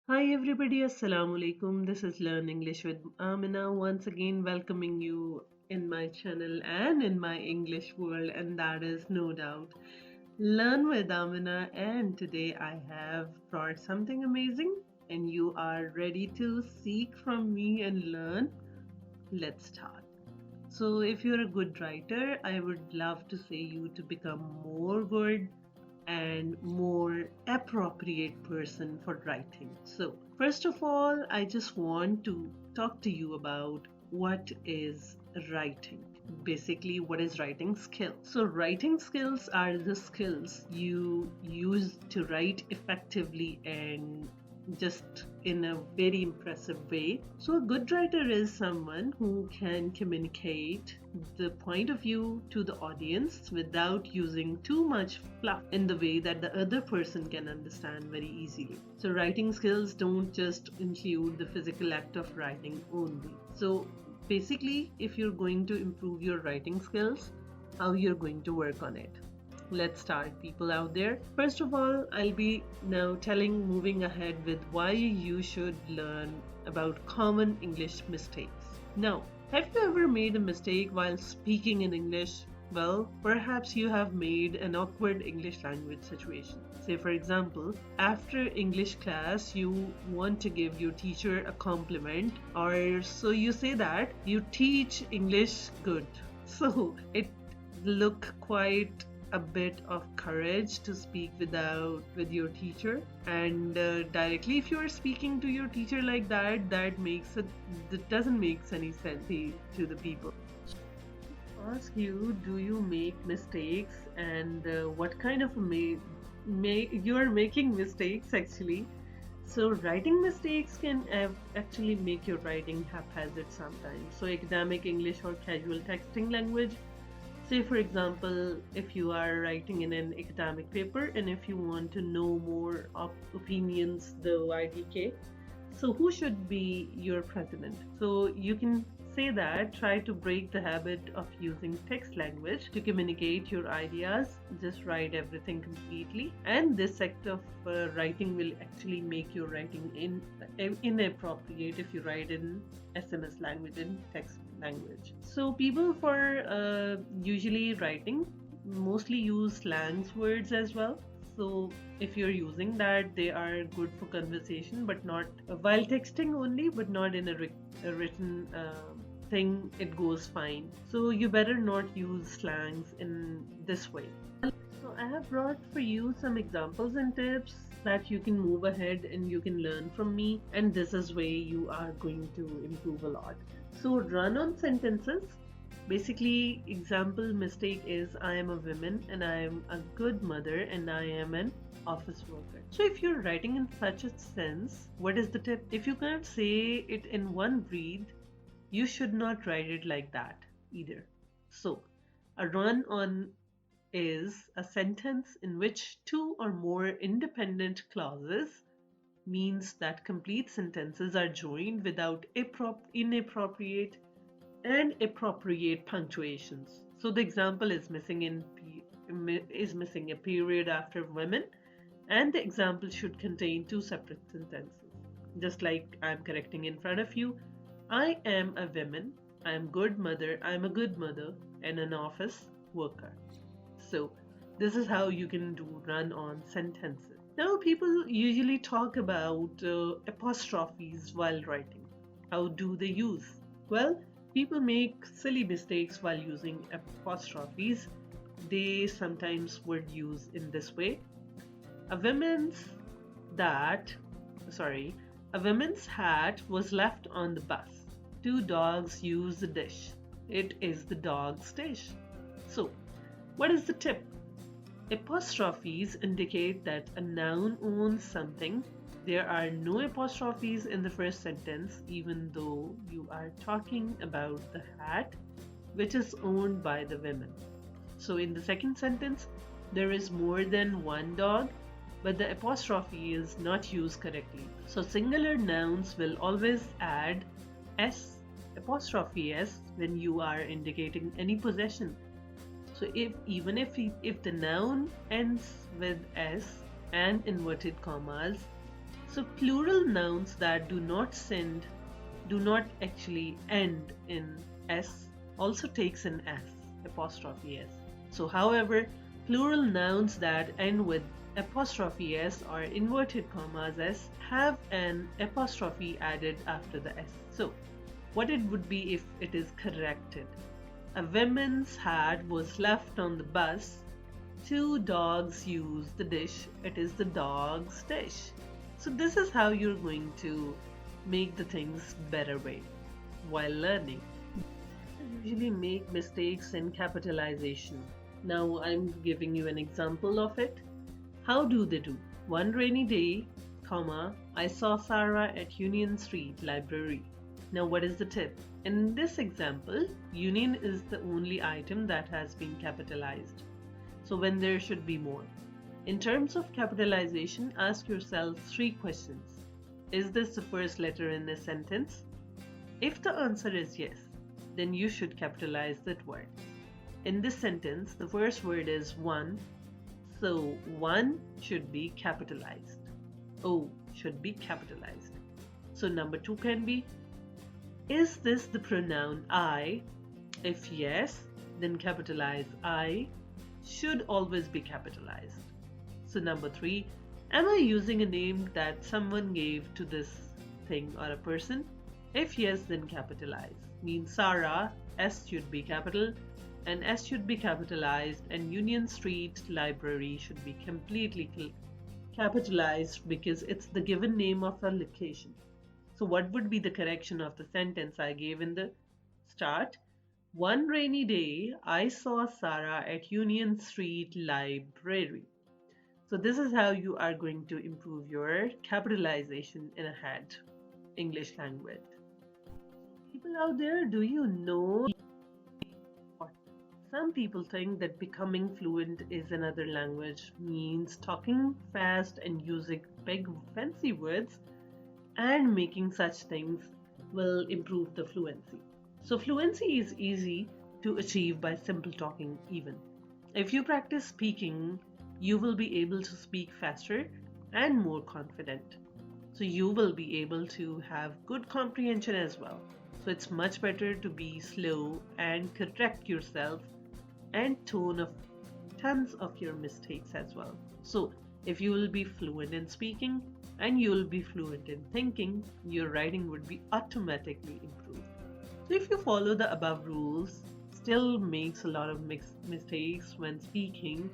Hi everybody, Assalamu alaikum. This is Learn English with Amina once again welcoming you in my channel and in my English world, and that is no doubt Learn with Amina. And today I have brought something amazing, and you are ready to seek from me and learn. Let's start. So, if you're a good writer, I would love to say you to become more good and more appropriate person for writing. So, first of all, I just want to talk to you about what is writing. Basically, what is writing skill? So, writing skills are the skills you use to write effectively and just in a very impressive way. So, a good writer is someone who can communicate the point of view to the audience without using too much fluff in the way that the other person can understand very easily. So, writing skills don't just include the physical act of writing only. So, basically, if you're going to improve your writing skills, how you're going to work on it. Let's start, people out there. First of all, I'll be now moving ahead with why you should learn about common English mistakes. Now, have you ever made a mistake while speaking in English? Well, perhaps you have made an awkward English language situation. Say, for example, after English class, you want to give your teacher a compliment, or so you say that you teach English good. So it look quite a bit of courage to speak with your teacher, and directly if you are speaking to your teacher like that, that doesn't make any sense to the people. Ask you, do you make mistakes, and what kind of you are making mistakes actually. So writing mistakes can actually make your writing haphazard sometimes. So academic English or casual texting language. Say, for example, if you are writing in an academic paper and if you want to know more of opinions, the YDK, so who should be your president? So you can say that try to break the habit of using text language to communicate your ideas. Just write everything completely, and this act of writing will actually make your writing inappropriate if you write in SMS language, in text language. So people for usually writing mostly use slangs words as well. So if you're using that, they are good for conversation, but not while texting only, but not in a written thing. It goes fine. So you better not use slangs in this way. So I have brought for you some examples and tips that you can move ahead and you can learn from me, and this is way you are going to improve a lot. So run on sentences. Basically, example mistake is I am a woman and I am a good mother and I am an office worker. So if you're writing in such a sense, what is the tip? If you can't say it in one breath, you should not write it like that either. So a run on is a sentence in which two or more independent clauses means that complete sentences are joined without inappropriate and appropriate punctuations. So the example is missing a period after women, and the example should contain two separate sentences. Just like I'm correcting in front of you, I am a woman, I am a good mother and an office worker. So this is how you can do run on sentences. Now people usually talk about apostrophes while writing. How do they use? Well, people make silly mistakes while using apostrophes. They sometimes would use in this way. A woman's that, sorry, a woman's hat was left on the bus. Two dogs use the dish. It is the dog's dish. So, what is the tip? Apostrophes indicate that a noun owns something. There are no apostrophes in the first sentence, even though you are talking about the hat, which is owned by the women. So in the second sentence, there is more than one dog, but the apostrophe is not used correctly. So singular nouns will always add s apostrophe s when you are indicating any possession. So if the noun ends with s and inverted commas, So plural nouns that do not actually end in s also takes an s, apostrophe s. So however, plural nouns that end with apostrophe s or inverted commas s have an apostrophe added after the s. So what it would be if it is corrected. A woman's hat was left on the bus. Two dogs used the dish. It is the dog's dish. So this is how you're going to make the things better way while learning. I usually make mistakes in capitalization. Now I'm giving you an example of it. How do they do? One rainy day, comma, I saw Sarah at Union Street Library. Now what is the tip? In this example, Union is the only item that has been capitalized. So when there should be more. In terms of capitalization, ask yourself 3 questions. Is this the first letter in a sentence? If the answer is yes, then you should capitalize that word. In this sentence, the first word is one, so one should be capitalized. O should be capitalized. So number 2 can be, is this the pronoun I? If yes, then capitalize I should always be capitalized. So number 3, am I using a name that someone gave to this thing or a person? If yes, then capitalize. Means Sarah, S should be capital, and S should be capitalized, and Union Street Library should be completely capitalized because it's the given name of a location. So what would be the correction of the sentence I gave in the start? One rainy day, I saw Sarah at Union Street Library. So this is how you are going to improve your capitalization in a head English language. People out there, do you know? Some people think that becoming fluent is another language means talking fast and using big fancy words, and making such things will improve the fluency. So fluency is easy to achieve by simple talking even. If you practice speaking, you will be able to speak faster and more confident. So you will be able to have good comprehension as well. So it's much better to be slow and correct yourself and tone of tons of your mistakes as well. So if you will be fluent in speaking and you will be fluent in thinking, your writing would be automatically improved. So if you follow the above rules, still makes a lot of mistakes when speaking,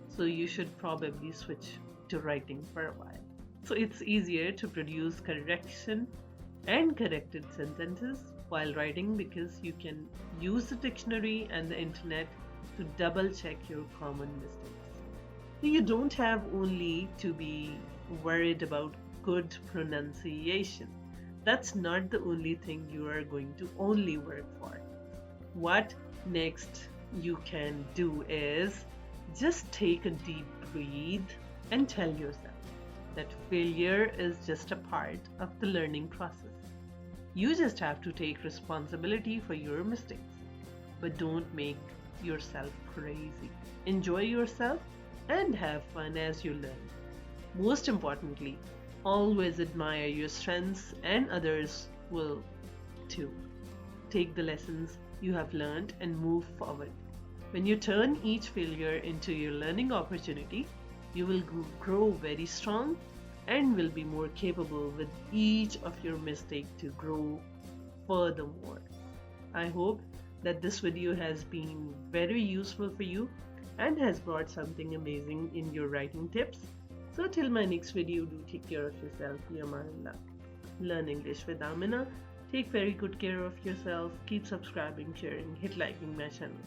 so you should probably switch to writing for a while. So it's easier to produce correction and corrected sentences while writing because you can use the dictionary and the internet to double check your common mistakes. So you don't have only to be worried about good pronunciation. That's not the only thing you are going to only work for. What next you can do is just take a deep breath and tell yourself that failure is just a part of the learning process. You just have to take responsibility for your mistakes, but don't make yourself crazy. Enjoy yourself and have fun as you learn. Most importantly, always admire your strengths and others will too. Take the lessons you have learned and move forward. When you turn each failure into your learning opportunity, you will grow very strong and will be more capable with each of your mistakes to grow furthermore. I hope that this video has been very useful for you and has brought something amazing in your writing tips. So till my next video, do take care of yourself. Yamanallah. Learn English with Amina. Take very good care of yourself. Keep subscribing, sharing, hit liking my channel.